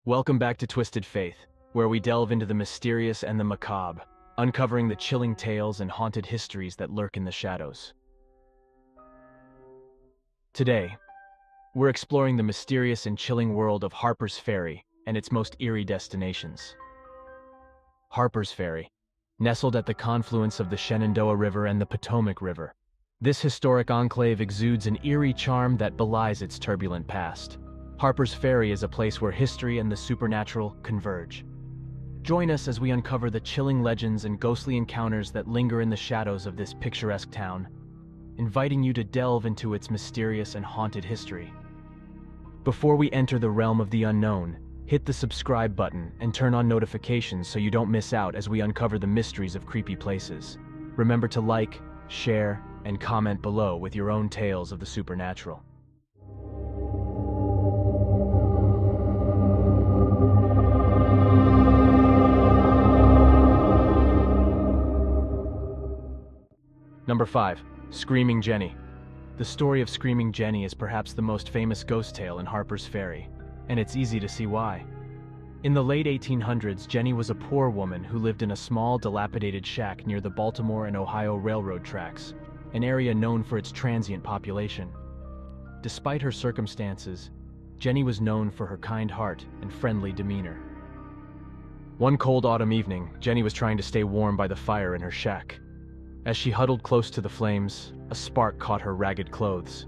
Welcome back to Twisted Faith, where we delve into the mysterious and the macabre, uncovering the chilling tales and haunted histories that lurk in the shadows. Today, we're exploring the mysterious and chilling world of Harper's Ferry and its most eerie destinations. Harper's Ferry, nestled at the confluence of the Shenandoah River and the Potomac River, this historic enclave exudes an eerie charm that belies its turbulent past. Harper's Ferry is a place where history and the supernatural converge. Join us as we uncover the chilling legends and ghostly encounters that linger in the shadows of this picturesque town, inviting you to delve into its mysterious and haunted history. Before we enter the realm of the unknown, hit the subscribe button and turn on notifications so you don't miss out as we uncover the mysteries of creepy places. Remember to like, share, and comment below with your own tales of the supernatural. Number 5. Screaming Jenny. The story of Screaming Jenny is perhaps the most famous ghost tale in Harper's Ferry, and it's easy to see why. In the late 1800s, Jenny was a poor woman who lived in a small, dilapidated shack near the Baltimore and Ohio Railroad tracks, an area known for its transient population. Despite her circumstances, Jenny was known for her kind heart and friendly demeanor. One cold autumn evening, Jenny was trying to stay warm by the fire in her shack. As she huddled close to the flames, a spark caught her ragged clothes.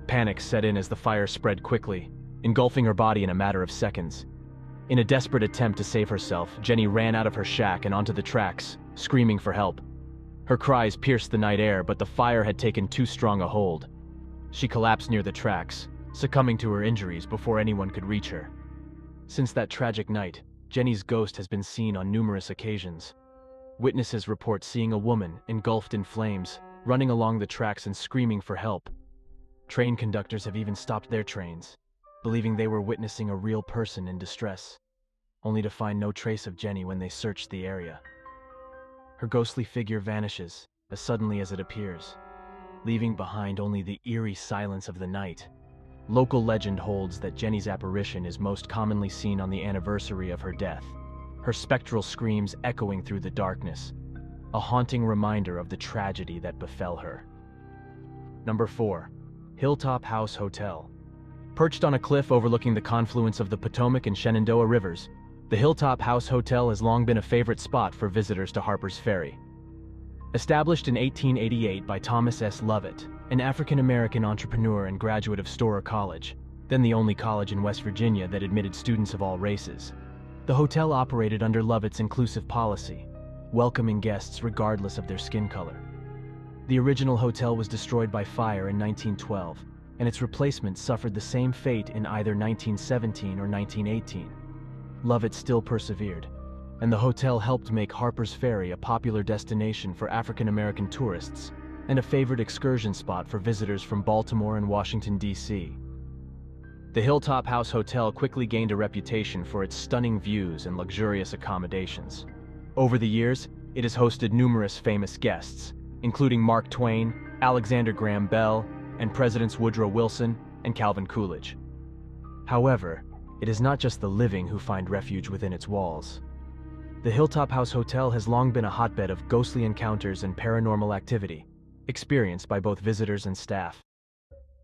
Panic set in as the fire spread quickly, engulfing her body in a matter of seconds. In a desperate attempt to save herself, Jenny ran out of her shack and onto the tracks, screaming for help. Her cries pierced the night air, but the fire had taken too strong a hold. She collapsed near the tracks, succumbing to her injuries before anyone could reach her. Since that tragic night, Jenny's ghost has been seen on numerous occasions. Witnesses report seeing a woman, engulfed in flames, running along the tracks and screaming for help. Train conductors have even stopped their trains, believing they were witnessing a real person in distress, only to find no trace of Jenny when they searched the area. Her ghostly figure vanishes as suddenly as it appears, leaving behind only the eerie silence of the night. Local legend holds that Jenny's apparition is most commonly seen on the anniversary of her death, her spectral screams echoing through the darkness, a haunting reminder of the tragedy that befell her. Number 4. Hilltop House Hotel. Perched on a cliff overlooking the confluence of the Potomac and Shenandoah Rivers, the Hilltop House Hotel has long been a favorite spot for visitors to Harper's Ferry. Established in 1888 by Thomas S. Lovett, an African-American entrepreneur and graduate of Storer College, then the only college in West Virginia that admitted students of all races, the hotel operated under Lovett's inclusive policy, welcoming guests regardless of their skin color. The original hotel was destroyed by fire in 1912, and its replacement suffered the same fate in either 1917 or 1918. Lovett still persevered, and the hotel helped make Harper's Ferry a popular destination for African-American tourists and a favored excursion spot for visitors from Baltimore and Washington, D.C. The Hilltop House Hotel quickly gained a reputation for its stunning views and luxurious accommodations. Over the years, it has hosted numerous famous guests, including Mark Twain, Alexander Graham Bell, and Presidents Woodrow Wilson and Calvin Coolidge. However, it is not just the living who find refuge within its walls. The Hilltop House Hotel has long been a hotbed of ghostly encounters and paranormal activity, experienced by both visitors and staff.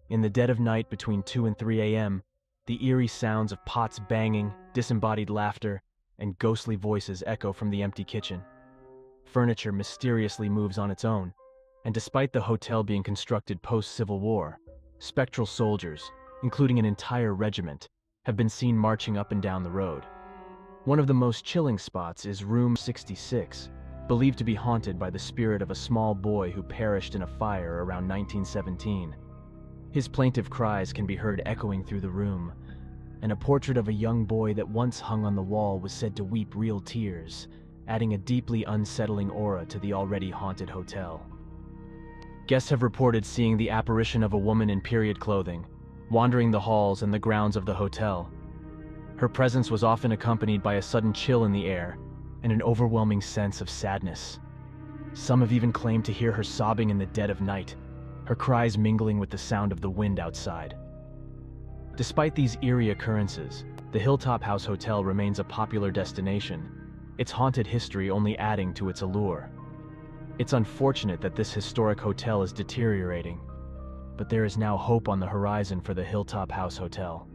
In the dead of night between 2 and 3 a.m., the eerie sounds of pots banging, disembodied laughter, and ghostly voices echo from the empty kitchen. Furniture mysteriously moves on its own, and despite the hotel being constructed post-Civil War, spectral soldiers, including an entire regiment, have been seen marching up and down the road. One of the most chilling spots is Room 66, believed to be haunted by the spirit of a small boy who perished in a fire around 1917. His plaintive cries can be heard echoing through the room, and a portrait of a young boy that once hung on the wall was said to weep real tears, adding a deeply unsettling aura to the already haunted hotel. Guests have reported seeing the apparition of a woman in period clothing, wandering the halls and the grounds of the hotel. Her presence was often accompanied by a sudden chill in the air and an overwhelming sense of sadness. Some have even claimed to hear her sobbing in the dead of night, her cries mingling with the sound of the wind outside. Despite these eerie occurrences, the Hilltop House Hotel remains a popular destination, its haunted history only adding to its allure. It's unfortunate that this historic hotel is deteriorating, but there is now hope on the horizon for the Hilltop House Hotel.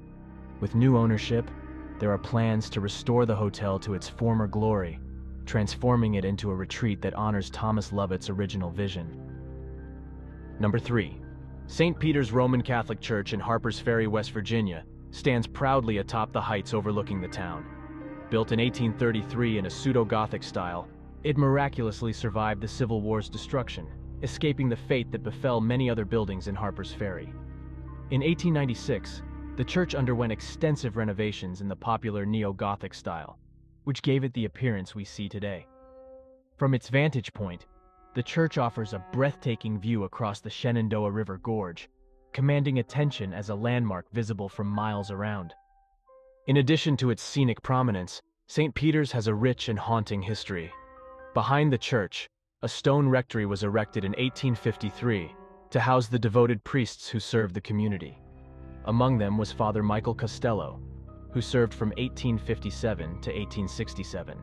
With new ownership, there are plans to restore the hotel to its former glory, transforming it into a retreat that honors Thomas Lovett's original vision. Number 3. St. Peter's Roman Catholic Church in Harper's Ferry, West Virginia, stands proudly atop the heights overlooking the town. Built in 1833 in a pseudo-Gothic style, it miraculously survived the Civil War's destruction, escaping the fate that befell many other buildings in Harper's Ferry. In 1896, the church underwent extensive renovations in the popular neo-Gothic style, which gave it the appearance we see today. From its vantage point, the church offers a breathtaking view across the Shenandoah River Gorge, commanding attention as a landmark visible from miles around. In addition to its scenic prominence, St. Peter's has a rich and haunting history. Behind the church, a stone rectory was erected in 1853 to house the devoted priests who served the community. Among them was Father Michael Costello, who served from 1857 to 1867.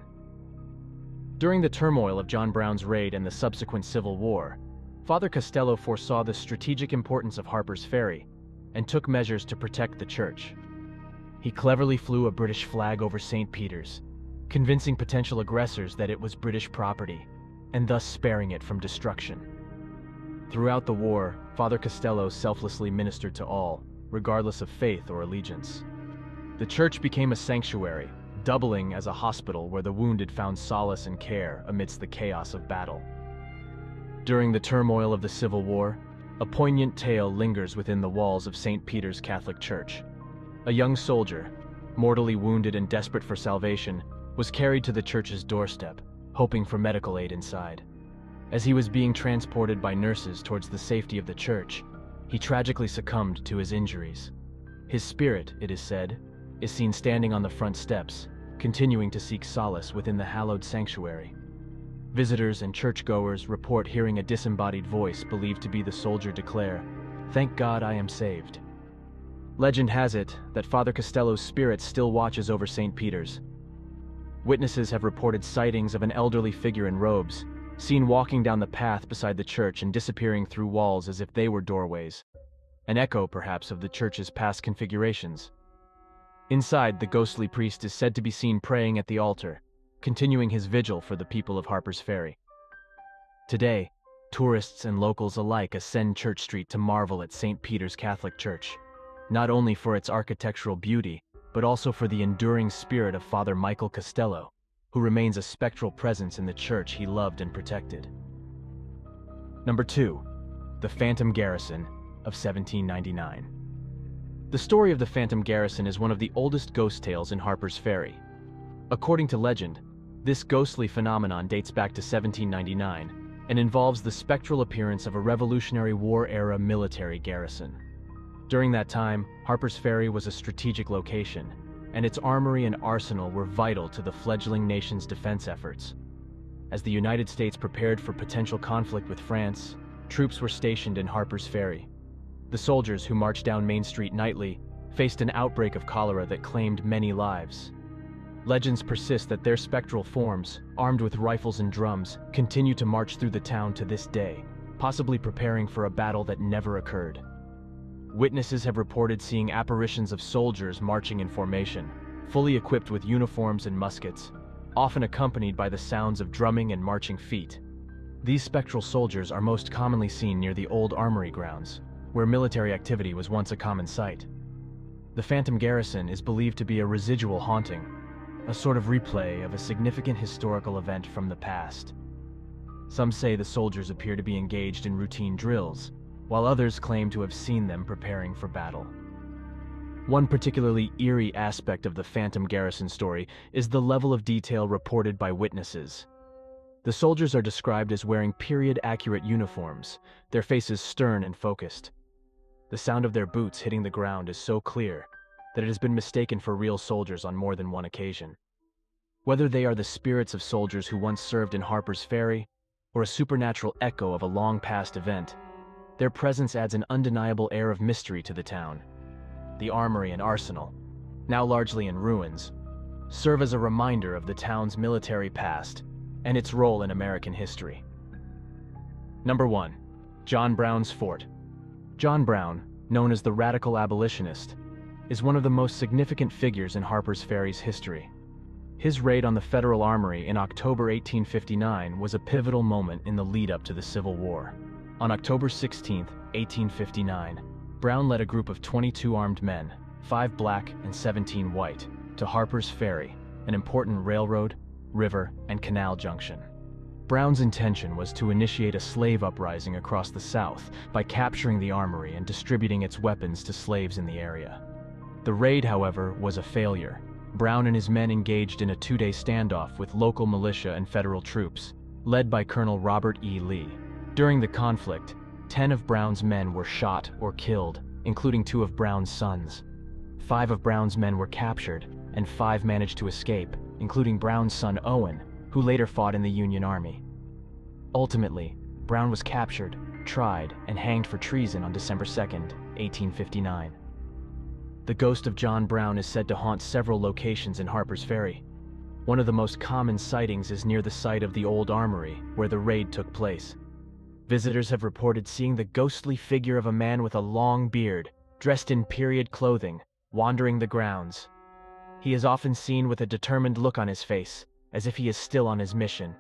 During the turmoil of John Brown's raid and the subsequent Civil War, Father Costello foresaw the strategic importance of Harper's Ferry and took measures to protect the church. He cleverly flew a British flag over St. Peter's, convincing potential aggressors that it was British property, and thus sparing it from destruction. Throughout the war, Father Costello selflessly ministered to all, regardless of faith or allegiance. The church became a sanctuary, doubling as a hospital where the wounded found solace and care amidst the chaos of battle. During the turmoil of the Civil War, a poignant tale lingers within the walls of St. Peter's Catholic Church. A young soldier, mortally wounded and desperate for salvation, was carried to the church's doorstep, hoping for medical aid inside. As he was being transported by nurses towards the safety of the church, he tragically succumbed to his injuries. His spirit, it is said, is seen standing on the front steps, continuing to seek solace within the hallowed sanctuary. Visitors and churchgoers report hearing a disembodied voice believed to be the soldier declare, "Thank God I am saved." Legend has it that Father Costello's spirit still watches over St. Peter's. Witnesses have reported sightings of an elderly figure in robes, seen walking down the path beside the church and disappearing through walls as if they were doorways, an echo perhaps of the church's past configurations. Inside, the ghostly priest is said to be seen praying at the altar, continuing his vigil for the people of Harper's Ferry. Today, tourists and locals alike ascend Church Street to marvel at St. Peter's Catholic Church, not only for its architectural beauty, but also for the enduring spirit of Father Michael Costello, who remains a spectral presence in the church he loved and protected. Number 2. The Phantom Garrison of 1799. The story of the Phantom Garrison is one of the oldest ghost tales in Harper's Ferry. According to legend, this ghostly phenomenon dates back to 1799 and involves the spectral appearance of a Revolutionary War-era military garrison. During that time, Harper's Ferry was a strategic location, and its armory and arsenal were vital to the fledgling nation's defense efforts. As the United States prepared for potential conflict with France, troops were stationed in Harper's Ferry. The soldiers who marched down Main Street nightly faced an outbreak of cholera that claimed many lives. Legends persist that their spectral forms, armed with rifles and drums, continue to march through the town to this day, possibly preparing for a battle that never occurred. Witnesses have reported seeing apparitions of soldiers marching in formation, fully equipped with uniforms and muskets, often accompanied by the sounds of drumming and marching feet. These spectral soldiers are most commonly seen near the old armory grounds, where military activity was once a common sight. The Phantom Garrison is believed to be a residual haunting, a sort of replay of a significant historical event from the past. Some say the soldiers appear to be engaged in routine drills, while others claim to have seen them preparing for battle. One particularly eerie aspect of the Phantom Garrison story is the level of detail reported by witnesses. The soldiers are described as wearing period-accurate uniforms, their faces stern and focused. The sound of their boots hitting the ground is so clear that it has been mistaken for real soldiers on more than one occasion. Whether they are the spirits of soldiers who once served in Harper's Ferry, or a supernatural echo of a long-past event, their presence adds an undeniable air of mystery to the town. The armory and arsenal, now largely in ruins, serve as a reminder of the town's military past and its role in American history. Number 1. John Brown's Fort. John Brown, known as the radical abolitionist, is one of the most significant figures in Harper's Ferry's history. His raid on the Federal Armory in October 1859 was a pivotal moment in the lead-up to the Civil War. On October 16, 1859, Brown led a group of 22 armed men, 5 black and 17 white, to Harper's Ferry, an important railroad, river, and canal junction. Brown's intention was to initiate a slave uprising across the South by capturing the armory and distributing its weapons to slaves in the area. The raid, however, was a failure. Brown and his men engaged in a 2-day standoff with local militia and federal troops, led by Colonel Robert E. Lee. During the conflict, 10 of Brown's men were shot or killed, including 2 of Brown's sons. 5 of Brown's men were captured, and 5 managed to escape, including Brown's son Owen, who later fought in the Union Army. Ultimately, Brown was captured, tried, and hanged for treason on December 2, 1859. The ghost of John Brown is said to haunt several locations in Harper's Ferry. One of the most common sightings is near the site of the old armory, where the raid took place. Visitors have reported seeing the ghostly figure of a man with a long beard, dressed in period clothing, wandering the grounds. He is often seen with a determined look on his face, as if he is still on his mission.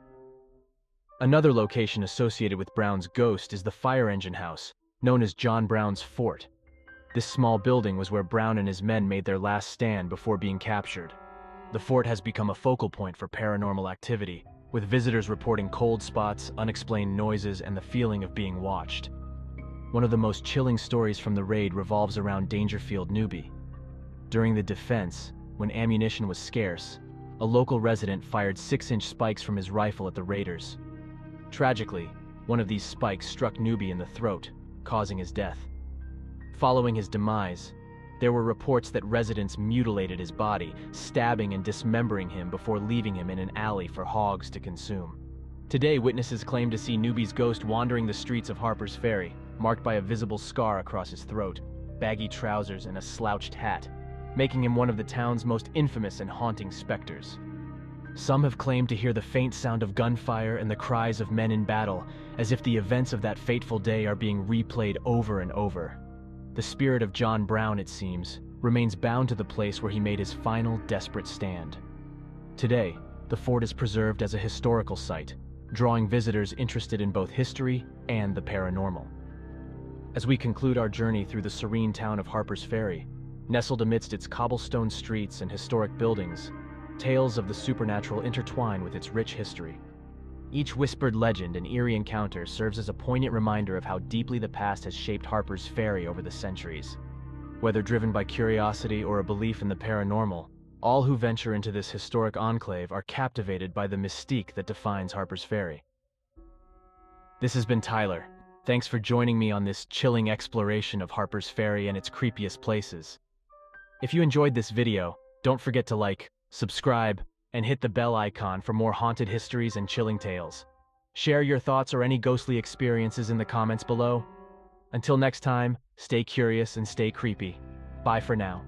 Another location associated with Brown's ghost is the fire engine house, known as John Brown's Fort. This small building was where Brown and his men made their last stand before being captured. The fort has become a focal point for paranormal activity, with visitors reporting cold spots, unexplained noises, and the feeling of being watched. One of the most chilling stories from the raid revolves around Dangerfield, Newby. During the defense, when ammunition was scarce, a local resident fired 6-inch spikes from his rifle at the raiders. Tragically, one of these spikes struck Newby in the throat, causing his death. Following his demise, there were reports that residents mutilated his body, stabbing and dismembering him before leaving him in an alley for hogs to consume. Today, witnesses claim to see Newby's ghost wandering the streets of Harper's Ferry, marked by a visible scar across his throat, baggy trousers, and a slouched hat, making him one of the town's most infamous and haunting specters. Some have claimed to hear the faint sound of gunfire and the cries of men in battle, as if the events of that fateful day are being replayed over and over. The spirit of John Brown, it seems, remains bound to the place where he made his final desperate stand. Today, the fort is preserved as a historical site, drawing visitors interested in both history and the paranormal. As we conclude our journey through the serene town of Harper's Ferry, nestled amidst its cobblestone streets and historic buildings, tales of the supernatural intertwine with its rich history. Each whispered legend and eerie encounter serves as a poignant reminder of how deeply the past has shaped Harper's Ferry over the centuries. Whether driven by curiosity or a belief in the paranormal, all who venture into this historic enclave are captivated by the mystique that defines Harper's Ferry. This has been Tyler. Thanks for joining me on this chilling exploration of Harper's Ferry and its creepiest places. If you enjoyed this video, don't forget to like, subscribe, and hit the bell icon for more haunted histories and chilling tales. Share your thoughts or any ghostly experiences in the comments below. Until next time, stay curious and stay creepy. Bye for now.